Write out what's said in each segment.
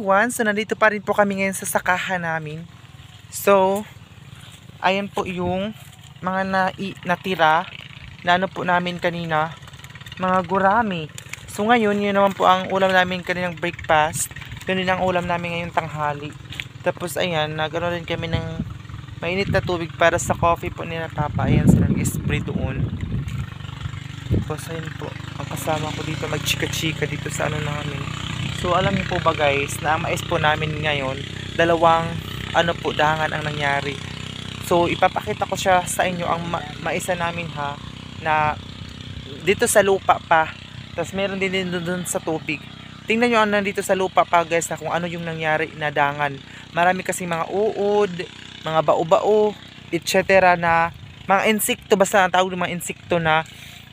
everyone! So, nandito pa rin po kami ngayon sa sakahan namin. So, ayan po yung mga natira na ano po namin kanina, mga gurami. So, ngayon, yun naman po ang ulam namin kaninang breakfast. Ganun ang ulam namin ngayong tanghali. Tapos, ayan, nagano rin kami ng mainit na tubig para sa coffee po nila Papa. Ayan, sa nag-spray doon. Tapos, ayun po, ang kasama ko dito, magchika-chika dito sa ano namin. So, alam niyo po ba guys, na ang mais po namin ngayon, dalawang ano po, dahangan ang nangyari. So, ipapakita ko siya sa inyo ang maisa namin ha, na dito sa lupa pa. Tapos, meron din doon sa tubig. Tingnan nyo ang nandito sa lupa pa guys, na kung ano yung nangyari na dangan. Marami kasi mga uod, mga bao-bao, etc. na mga insekto, basta ang tawag ng mga insekto na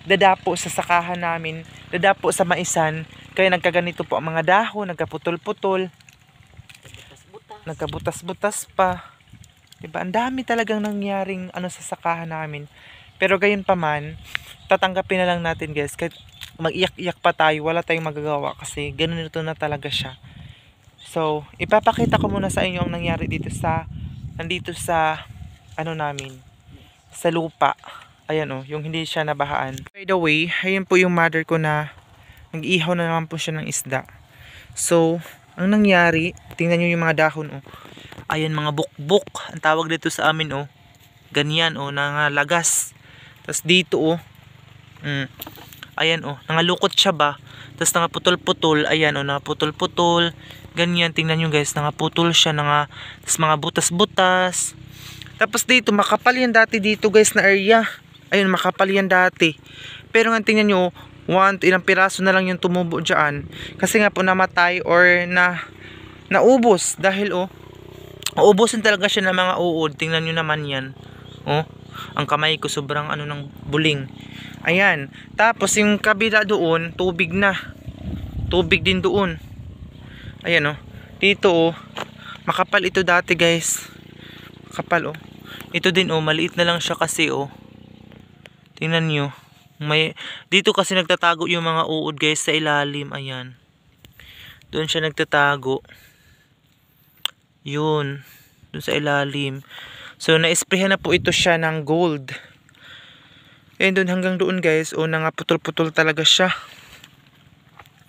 dadapo sa sakahan namin, dadapo sa maisan. Kaya nagkaganito po ang mga dahon, nagkaputol-putol, nagkabutas-butas pa. Diba? Ang dami talagang nangyaring ano sa sakahan namin. Pero gayon pa man, tatanggapin na lang natin guys. Kahit mag-iyak-iyak pa tayo, wala tayong magagawa kasi ganun ito na talaga siya. So, ipapakita ko muna sa inyo ang nangyari dito sa, nandito sa, ano namin, sa lupa. Ayan o, yung hindi siya nabahaan. By the way, ayun po yung mother ko na nag-ihaw na naman po siya ng isda. So, ang nangyari, tingnan nyo yung mga dahon oh. Ayan, mga bukbuk. Ang tawag dito sa amin oh. Ganyan oh, nangalagas. Tapos dito oh. Ayan oh, nangalukot siya ba. Tapos nangaputol-putol. Ayan oh, nangaputol-putol. Ganyan, tingnan nyo guys, nangaputol siya. Tapos mga butas-butas. Tapos dito, makapal yan dati dito guys na area. Ayun, makapal yan dati. Pero nga tingnan nyo, ilang piraso na lang yung tumubo dyan. Kasi nga po namatay or naubos. Dahil uubusin talaga siya ng mga uod. Tingnan nyo naman yan. Oh, ang kamay ko sobrang ano ng buling. Ayan. Tapos yung kabila doon, tubig na. Tubig din doon. Ayan dito makapal ito dati guys. Makapal Ito din maliit na lang siya kasi tingnan nyo. Dito kasi nagtatago yung mga uod guys sa ilalim. Ayan. Doon siya nagtatago. Yun. Doon sa ilalim. So, na-sprayhan na po ito siya ng gold. Ayan, doon hanggang doon guys. Nangaputol-putol talaga siya.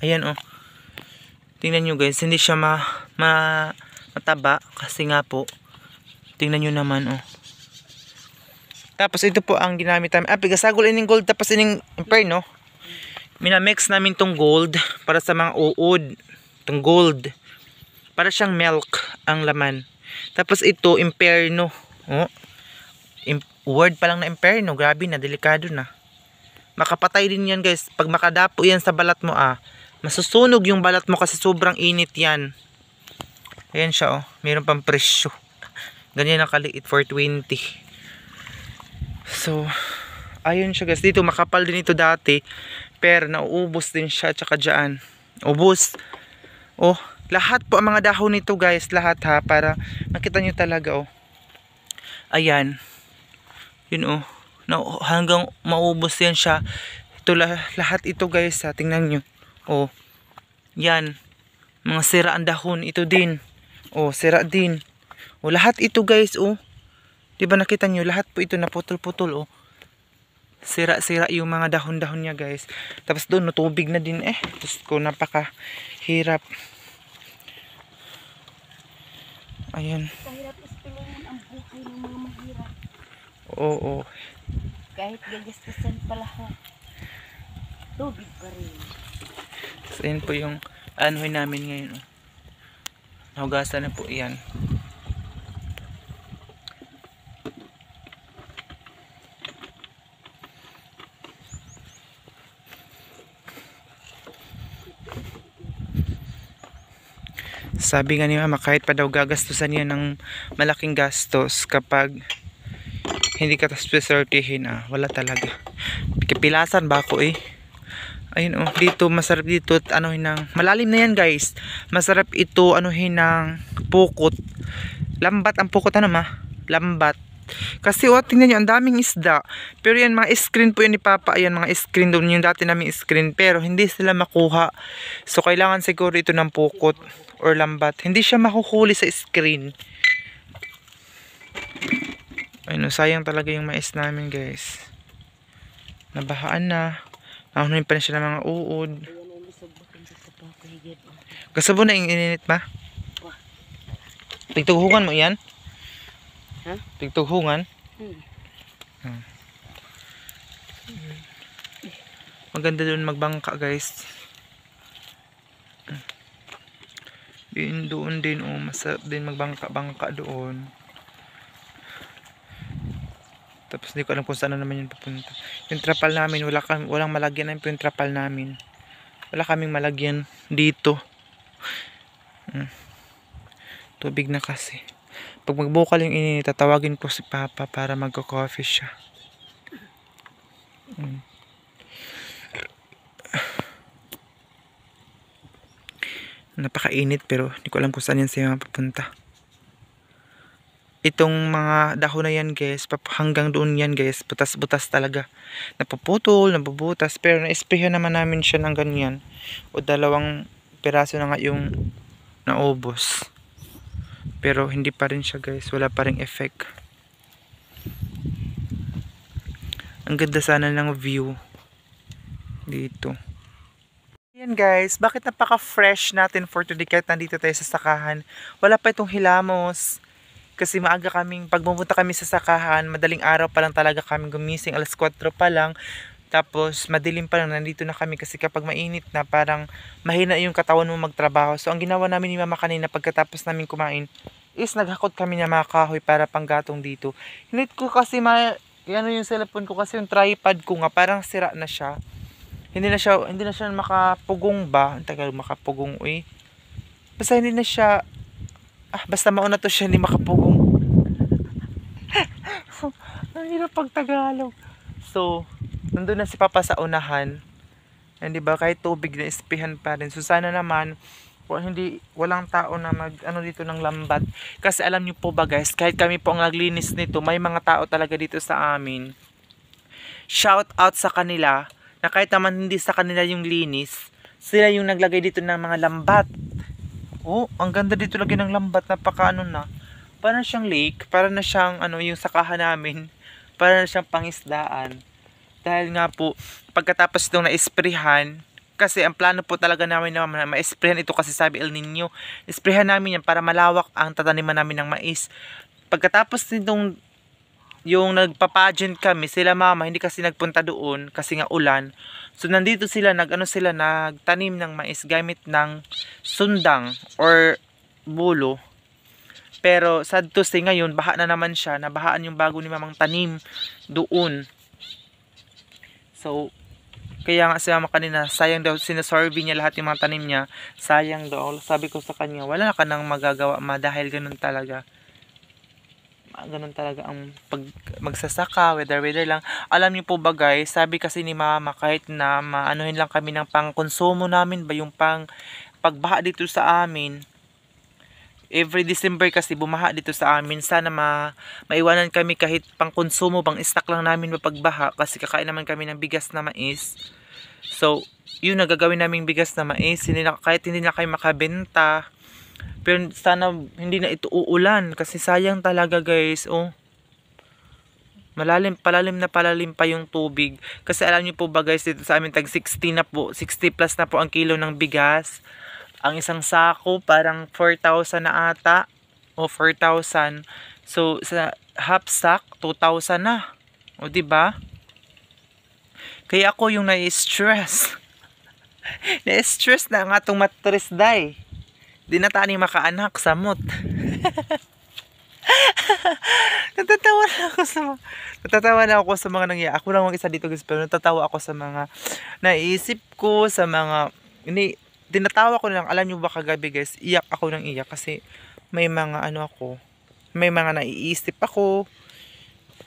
Ayan tingnan nyo guys. Hindi siya mataba. Kasi nga po. Tingnan nyo naman Tapos ito po ang ginamit namin. Pigasagol ining gold tapos ining imperno. Minamix namin tong gold para sa mga uod. Tong gold. Para siyang milk ang laman. Tapos ito imperno. Word pa lang na imperno. Grabe na, delikado na. Makapatay din yan guys. Pag makadapo yan sa balat mo masusunog yung balat mo kasi sobrang init yan. Ayan siya Mayroon pang presyo. Ganyan na kaliit, 420. So, ayun siya guys. Dito makapal din ito dati. Pero nauubos din siya. Tsaka dyan. Ubos. Lahat po ang mga dahon nito guys. Lahat ha. Para makita nyo talaga Ayan. Yun hanggang maubos yan siya. Ito lahat ito guys ha. Tingnan nyo. Yan. Mga sira ang dahon. Ito din. Sira din. Lahat ito guys diba nakita nyo, lahat po ito naputol-putol sira-sira yung mga dahon-dahon niya guys. Tapos doon tubig na din Diyos ko, napakahirap. Ayan. Kahirap ispilingin ang buhay ng mga mahirap. Oo. Kahit gagastusan pala tubig pa rin. So yun po yung anuhin namin ngayon nahugasan na po yan. Sabi nga ni mama, kahit pa daw gagastusan yan ng malaking gastos kapag hindi ka swertihin wala talaga. Pilasan ba ako ayun dito masarap dito anuhin ng malalim na yan guys. Masarap ito anuhin ng pukot. Lambat ang pukot lambat. Kasi tingnan nyo, ang daming isda. Pero yan, mga screen po yan ni Papa. Ayan, mga screen doon yung dati namin screen. Pero hindi sila makuha. So, kailangan siguro ito ng pukot. or lambat. Hindi siya mahuhuli sa screen. Ayun, sayang talaga yung mais namin, guys. Nabahaan na. Nahunin pa na siya ng mga uod. Kasabo na yung ininit ma? Tigtughungan mo yan? Ha? Tigtughungan? Maganda doon magbangka, guys. Doon din, oh, masarap din magbangka-bangka doon. Tapos hindi ko alam kung saan na naman yun papunta. Yung trapal namin, walang malagyan na yung trapal namin. Wala kaming malagyan dito. Tubig na kasi. Pag magbukal yung init, tatawagin ko si Papa para magko-coffee siya. Napakainit pero hindi ko alam kung saan yan siya mapapunta. Itong mga dahon na yan, guys, hanggang doon yan, guys, butas-butas talaga. Napuputol, nabubutas, pero na-sprayhan naman namin siya ng ganyan. O 2 piraso na nga yung naubos. Pero hindi pa rin siya, guys, wala pa rin effect. Ang ganda sana ng view dito. Ayan, guys, bakit napaka-fresh natin for today kahit nandito tayo sa sakahan. Wala pa itong hilamos. Kasi maaga kaming, pag pumunta kami sa sakahan, madaling araw pa lang talaga kami gumising, alas 4 pa lang. Tapos madilim pa lang, nandito na kami kasi kapag mainit na, parang mahina yung katawan mo magtrabaho. So ang ginawa namin ni Mama kanina pagkatapos namin kumain, is naghakot kami ng mga kahoy para panggatong dito. Hinit ko kasi, ano yung cellphone ko kasi yung tripod ko nga, parang sira na siya. Hindi na siya makapugong ba? Ang tagal makapugong, uy. Basta hindi na siya, basta mauna to siya, hindi makapugong. Ang hirap pag Tagalog. So, nandun na si Papa sa unahan. And diba, kahit tubig na ispihan pa rin. So, sana naman, walang tao na dito ng lambat. Kasi alam niyo po ba, guys, kahit kami po ang naglinis nito, may mga tao talaga dito sa amin. Shout out sa kanila, na kahit naman hindi sa kanila yung linis, sila yung naglagay dito ng mga lambat. Oh, ang ganda dito lagi ng lambat, napaka na. Para siyang lake, para na siyang yung sakahan namin, para na siyang pangisdaan. Dahil nga po, pagkatapos itong na-esprehan, kasi ang plano po talaga namin na ma-esprehan ito kasi sabi El Nino, esprehan namin yan para malawak ang tataniman namin ng mais. Pagkatapos nitong yung nagpa-pageant kami, sila Mama, hindi kasi nagpunta doon kasi nga ulan. So nandito sila, nagtanim ng mais gamit ng sundang or bulo. Pero sad to say ngayon, baha na naman siya, nabahaan yung bago ni Mamang tanim doon. So, kaya nga si Mama kanina, sayang daw, sinasorby niya lahat yung mga tanim niya. Sayang daw, sabi ko sa kanya, wala na ka nang magagawa dahil ganun talaga. Ganun talaga ang magsasaka, weather lang. Alam niyo po ba, guys, sabi kasi ni Mama, kahit na maanuhin lang kami ng pang-konsumo namin ba, yung pagbaha dito sa amin, every December kasi bumaha dito sa amin, sana maiwanan kami kahit pang-konsumo, pang-stock lang namin mapagbaha, kasi kakain naman kami ng bigas na mais. So, yun, nagagawin namin bigas na mais, kahit hindi na kayo makabenta. Pero sana hindi na ito uulan kasi sayang talaga, guys. Oh. Palalim pa yung tubig. Kasi alam niyo po ba, guys, dito sa amin tag 60 na po, 60 plus na po ang kilo ng bigas. Ang isang sako parang 4,000 na ata o 4,000. So sa half sack 2,000 na. O di ba? Kaya ako yung na-stress. Na-stress na nga tong mattres day. Di na tani makaanak samot. Natatawa na ako sa mga nangyayari. Ako lang ang isa dito, guys, pero natatawa ako sa mga naisip ko, sa mga tinatawa ko lang. Alam niyo ba kagabi, guys, iyak ako ng iyak kasi may mga may mga naiisip ako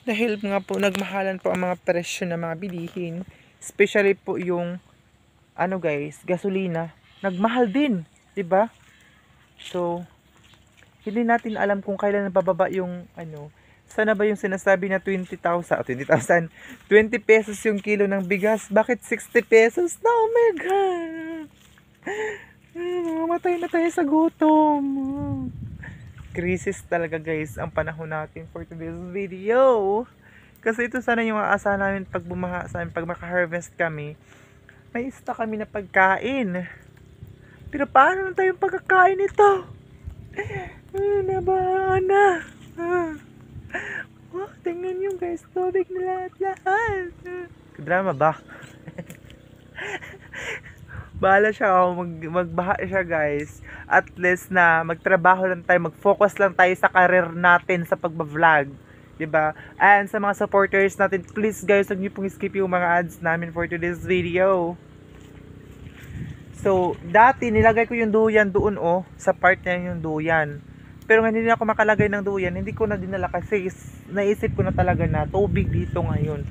dahil nga po nagmahalan po ang mga presyo ng mga bilihin, especially po yung guys, gasolina nagmahal din, 'di ba? So, hindi natin alam kung kailan bababa yung sana ba yung sinasabi na 20 pesos yung kilo ng bigas? Bakit 60 pesos na? Oh my God! Mamatay na tayo sa gutom. Crisis talaga guys ang panahon natin for today's video. Kasi ito sana yung aasahan namin pag bumaha sa amin, pag maka-harvest kami. May stock kami na pagkain. Pero paano na tayong pagkakain ito? Nabahan na. Oh, tingnan nyo guys, tubig na lahat. Drama ba? Bahala siya, magbaha siya guys. At least na magtrabaho lang tayo, mag-focus lang tayo sa career natin sa pagba-vlog. Diba? And sa mga supporters natin, please guys, huwag niyo pong skip yung mga ads namin for today's video. So, dati nilagay ko yung duyan doon sa part niya yung duyan. Pero nga hindi na ako makalagay ng duyan, hindi ko na dinala kasi naisip ko na talaga na tubig dito ngayon.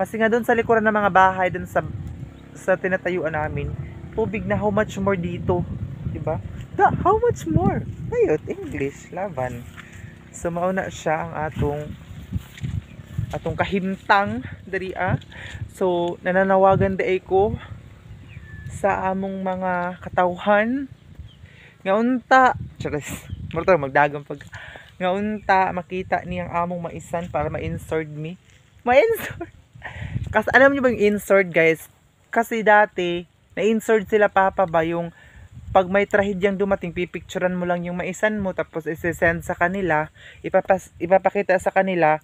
Kasi nga doon sa likuran ng mga bahay, doon sa tinatayuan namin, tubig na how much more dito. Diba? How much more? Ayot, English, laban. So, mauna siya ang atong kahimtang dariya. So, nananawagan daay ko sa among mga katawhan nga unta magdagang pag nga unta makita niyang among maisan para ma-insert me. Ma-insert. Kasi alam niyo ba yung insert guys? Kasi dati na-insert sila papa ba yung pag may trahedyang dumating, pipicturean mo lang yung maisan mo, tapos isi-send sa kanila, ipapakita sa kanila,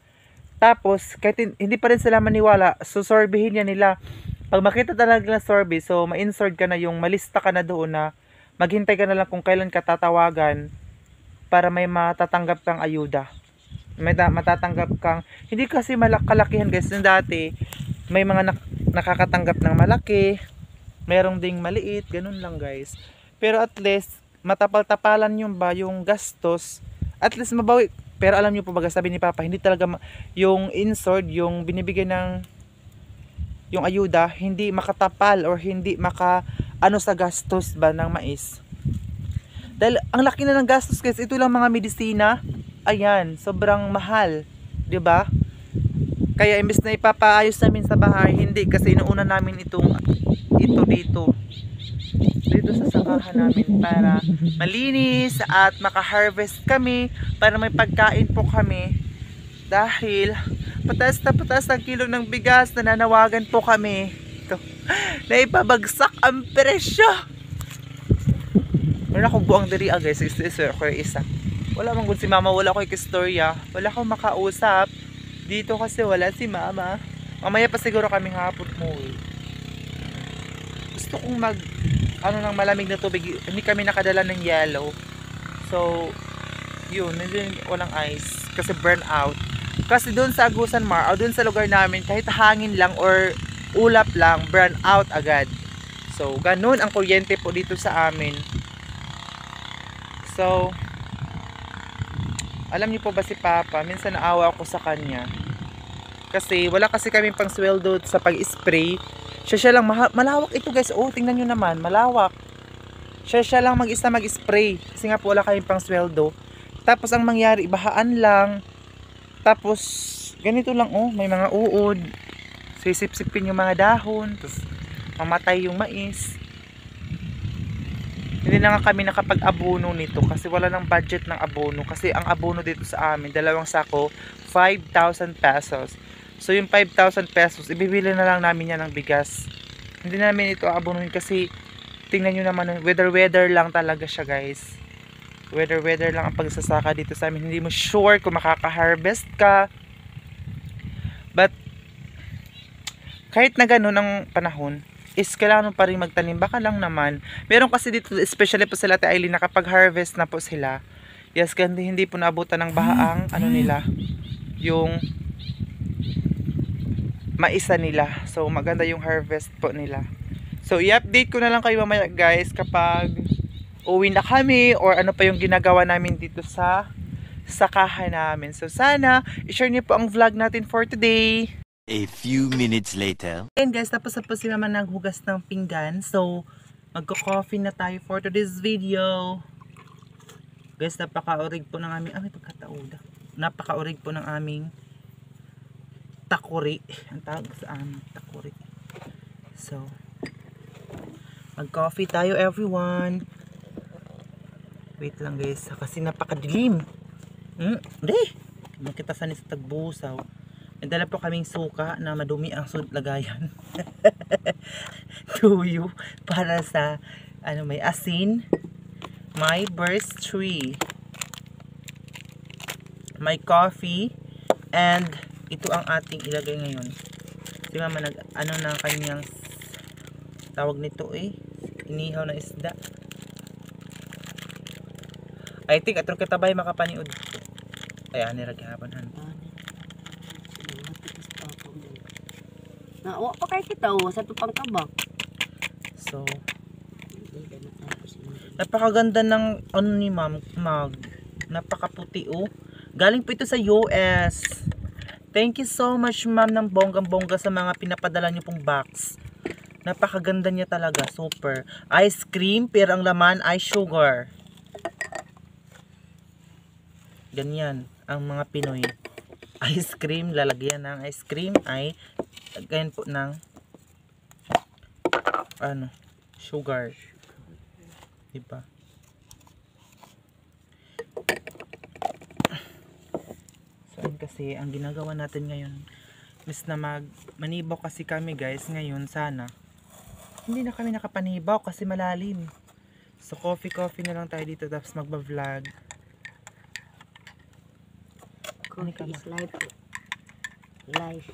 tapos kahit hindi pa rin sila maniwala, susorbihin niya nila. Pag makita talaga ng survey, so ma-insert ka na yung malista ka na doon na maghintay ka na lang kung kailan ka tatawagan para may matatanggap kang ayuda. May matatanggap kang, hindi kasi kalakihan guys, yung dati, may mga nakakatanggap ng malaki, merong ding maliit, ganun lang guys. Pero at least, matapal-tapalan yung gastos, at least mabawi. Pero alam nyo po baga, sabi ni Papa, hindi talaga yung insert, yung binibigay ng yung ayuda, hindi makatapal or hindi sa gastos ba ng mais. Dahil ang laki na ng gastos guys, ito lang mga medisina, ayan, sobrang mahal, 'di ba? Kaya imbes na ipapaayos namin sa bahay, hindi kasi inuuna namin ito dito sa sakahan namin para malinis at maka-harvest kami, para may pagkain po kami. Dahil pataas ang kilo ng bigas, nananawagan po kami ito, na ipabagsak ang presyo. Meron akong buang diri guys, isa. Wala man gud si mama, wala ko ikistorya, wala akong makausap dito kasi wala si mama. Mamaya pa siguro kami hapon mo Gusto kong ng malamig na tubig, hindi kami nakadala ng yellow. So, yun, walang ice kasi burn out. Kasi doon sa Agusan Mar, o doon sa lugar namin, kahit hangin lang or ulap lang, burn out agad. So, ganun ang kuryente po dito sa amin. So, alam niyo po ba si Papa, minsan naawa ako sa kanya. Kasi, wala kasi kami pang sweldo sa pag-spray. Siya lang, malawak ito guys. Oh, tingnan nyo naman, malawak. Siya lang mag-isa mag-spray. Kasi nga po wala kami pang sweldo. Tapos ang mangyari, bahaan lang. Tapos, ganito lang may mga uod. Sisip-sipin yung mga dahon. Tapos, mamatay yung mais. Hindi na nga kami nakapag-abono nito kasi wala nang budget ng abono. Kasi ang abono dito sa amin, 2 sako, 5,000 pesos. So, yung 5,000 pesos, ibibili na lang namin yan ng bigas. Hindi namin ito abonuhin kasi, tingnan nyo naman, weather lang talaga siya guys. Weather lang ang pagsasaka dito sa amin. Hindi mo sure kung makaka-harvest ka. But kahit na ganun ang panahon, is kailangan pa rin magtanim. Baka lang naman. Meron kasi dito, especially po sila Ate Aileen, nakapag-harvest na po sila. Yes, hindi po naabutan ng baha ang nila. Yung maisa nila. So maganda yung harvest po nila. So i-update ko na lang kayo mamaya guys kapag uwi na kami or ano pa yung ginagawa namin dito sa sakahan namin. So sana i-share niyo po ang vlog natin for today. A few minutes later. And guys, tapos na po si Mama naghugas ng pinggan. So magko-coffee na tayo for today's video. Guys, napaka-urig po ng aming napaka-urig po ng aming takuri. Ang tawag sa aming takuri. So mag-coffee tayo everyone. Wait lang guys, kasi napakadilim. Hindi. Makita sa ni sa tagbusaw. May dala po kaming suka na madumi ang lagayan. Tuyo para sa may asin, may burst tree, may coffee, and ito ang ating ilagay ngayon. Si mama ng kanyang tawag nito inihaw na isda. I think atro kita bay makapaniud. Ay ani ra gihapon han. Na, wa pa kay kita sa tupang tabak. So, napakaganda ng ni ma'am mug. Napakaputi Galing po ito sa US. Thank you so much ma'am ng bonggang-bongga sa mga pinapadala niyo pong box. Napakaganda niya talaga, super. Ice cream pero ang laman ay sugar. Ganyan ang mga Pinoy. Ice cream, lalagyan ng ice cream ay ganyan po ng sugar. Diba? So, kasi ang ginagawa natin ngayon, mis na manibaw kasi kami guys ngayon sana. Hindi na kami nakapanibaw kasi malalim. So, coffee na lang tayo dito tapos magba-vlog. Coffee is life. Life.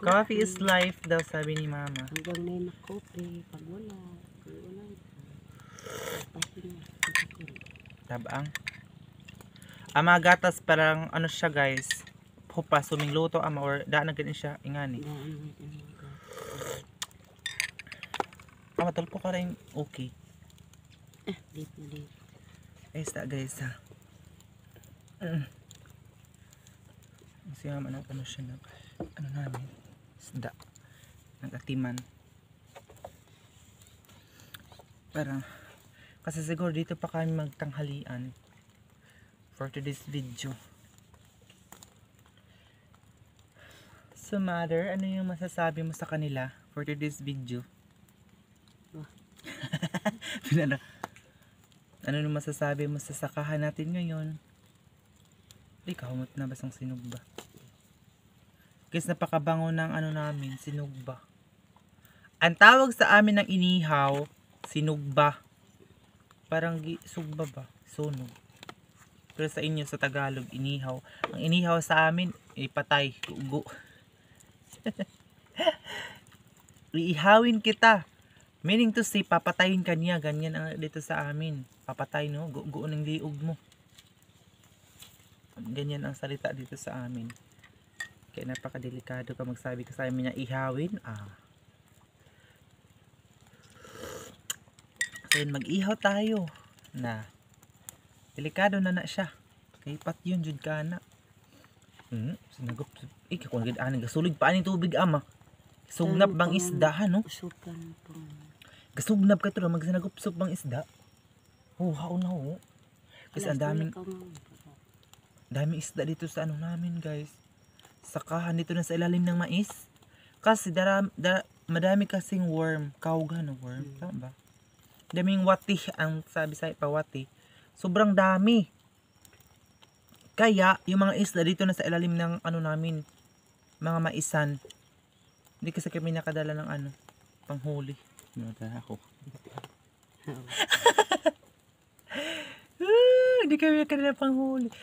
Coffee is life daw sabi ni mama. Hanggang may makope. Pag wala pahinga. Tabang. Ang mga gatas parang siya guys. Hupa suming luto or daan na ganun siya ingani. Matulpo ka rin okay. Dito. Ayos na guys ha. Kasi mama siya namin. Isda. Nag-atiman. Parang kasi siguro dito pa kami magtanghalian for today's video. So mother, ano yung masasabi mo sa kanila for today's video? Ano yung masasabi mo sa sakahan natin ngayon? Di kahumot na basang sinugba. Guys, napakabango ng namin, sinugba. Ang tawag sa amin ng inihaw, sinugba. Parang sugba ba? Sunog. Pero sa inyo sa Tagalog, inihaw. Ang inihaw sa amin, patay, ugo. Iihawin kita. Meaning to say, papatayin ka niya. Ganyan ang dito sa amin. Papatay, no? Guon ng liog mo. Ganyan ang salita dito sa amin. Kaya napakadelikado ka magsabi ka sa amin na ihawin. So mag-ihaw tayo. Na. Delikado na siya. Kay pat yun jud ka na. Sinagop. Kung gasulig pa aning tubig ama. Sugnap bang isda no? Gasugnap ka to magsinagupsop bang isda. Haw na ho. Kasi ang daming isda dito sa namin guys. Sakahan dito na sa ilalim ng mais. Kasi madami kasing worm. Kauga na worm. Tama ba? Daming wati. Ang sabi sa pawati. Sobrang dami. Kaya yung mga isda dito na sa ilalim ng namin. Mga maisan. Hindi kasi kami nakadala ng panghuli. Nakadala ako. Hindi kami nakadala panghuli.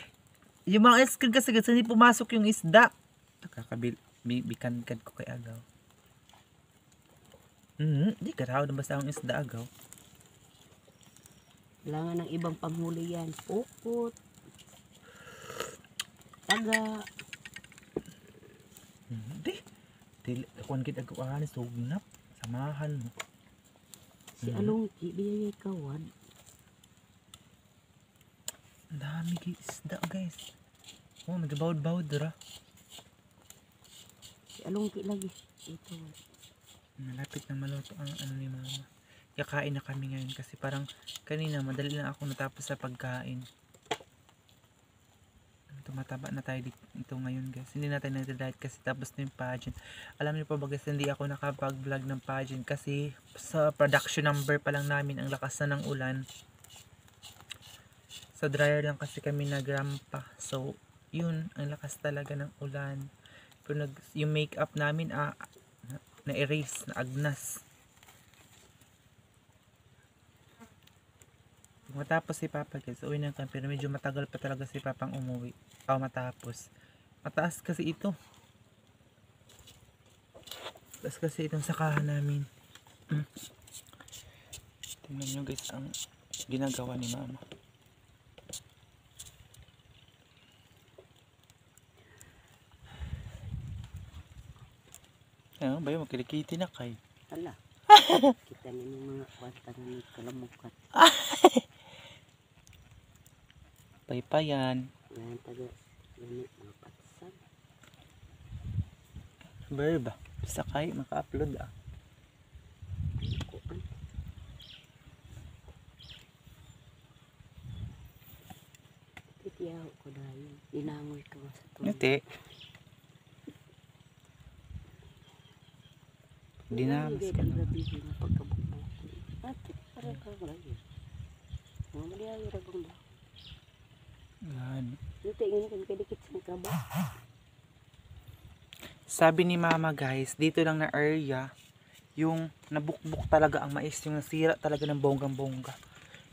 Yung mga iskid kasi hindi pumasok yung isda. Nakakabikan-kad ko kay agaw. Di ka raw na basta ang isda agaw. Kailangan ng ibang panghuli yan. Pukot. Taga. Kuan kita ko sugnap. Samahan mo. Si Alongki, biyayay kawan. Ang dami isda guys. Nagabawad-bawad dira. Si Alongki lagi. Ito. Malapit na maluto ang ni mama. Kakain na kami ngayon kasi parang kanina madali na ako natapos sa pagkain. tumataba na tayo dito ngayon guys. Hindi natin nag-diet kasi tapos na yung pageant. Alam niyo pa ba guys, hindi ako nakapag-vlog ng pageant kasi sa production number pa lang namin ang lakas na ng ulan. Sa dryer lang kasi kami nagrampa. So, yun, ang lakas talaga ng ulan. Pero yung makeup namin na-erase, na-agnas. Matapos si Papa guys, uwi na kami, pero medyo matagal pa talaga si Papang umuwi. Matapos. Mataas kasi ito. Mataas kasi itong sakahan namin. Tingnan nyo guys ang ginagawa ni Mama. Ano ba yun? Magkilikiti na kay. Ala. Kita niyo yung mga kwanta na may kalamukat. Paypayan. Yan taga mga patsan. Ba? Sakay, maka-upload Kuan. Titiyaw ko dahil. Inangoy ka sa tuwa. Ngiti. Dinamas ka na. Yan. Sabi ni Mama guys, dito lang na area, yung nabukbuk talaga ang mais, yung nasira talaga ng bonggang-bongga.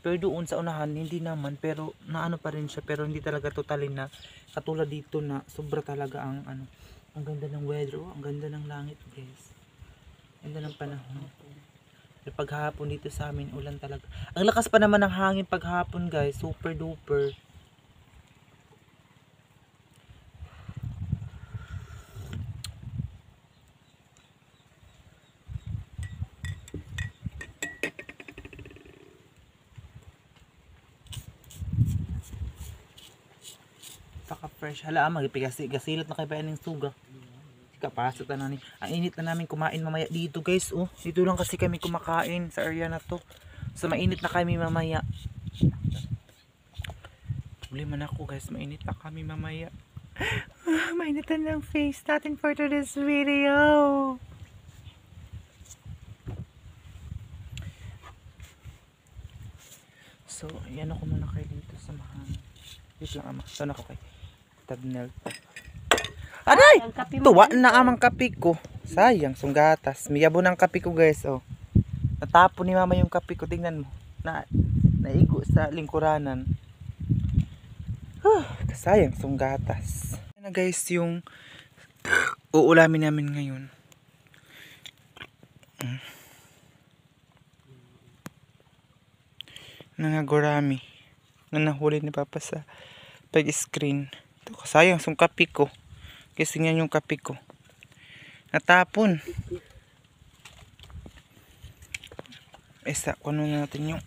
Pero doon sa unahan, hindi naman, pero naano pa rin siya, pero hindi talaga totally na katulad dito na sobra talaga ang ang ganda ng weather, ang ganda ng langit guys. Ang ganda ng panahon. Pero paghapon dito sa amin, ulan talaga. Ang lakas pa naman ng hangin paghapon guys, super duper. Fresh. Hala, magpigasilot na kayo pa ng suga. Kapasok na namin. Ang init na namin kumain mamaya dito guys. Oh, dito lang kasi kami kumakain sa area na to. So mainit na kami mamaya. Problema na ako guys. Mainit na kami mamaya. Mainitan ng face natin for today's video. So, ayan ako muna kayo dito sa mahangin. Dito lang ama. Saan ako kayo? Thumbnail pa. Aray! Tuwa na amang kape ko. Sayang, sunggatas. Miyabo ng kape ko guys. Oh. Natapon ni Mama yung kape ko. Tingnan mo. Naigo sa lingkuranan. Sayang, sunggatas. Yan na guys yung uulamin namin ngayon. Nangagurami. Na nahuli ni Papa sa pag-screen. Sayang yung kape ko. Kasi nga yung kape ko. Natapon. Isa, kuno natin yung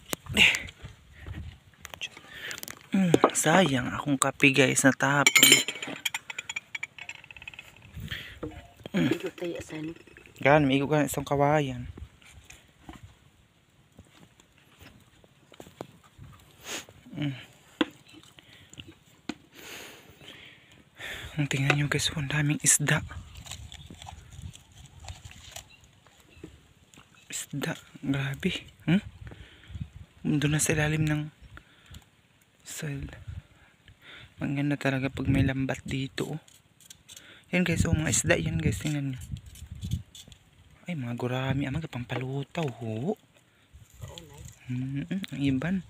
sayang akong kape guys. Natapon. Gan, may ka isang kawayan. Tingnan nyo guys, ang daming isda. Isda, grabe. Doon na sa ilalim ng maganda talaga pag may lambat dito. Yan guys, mga isda yan guys, tingnan nyo. Ay, mga gurami, mga pampalutaw ho. Ang iban.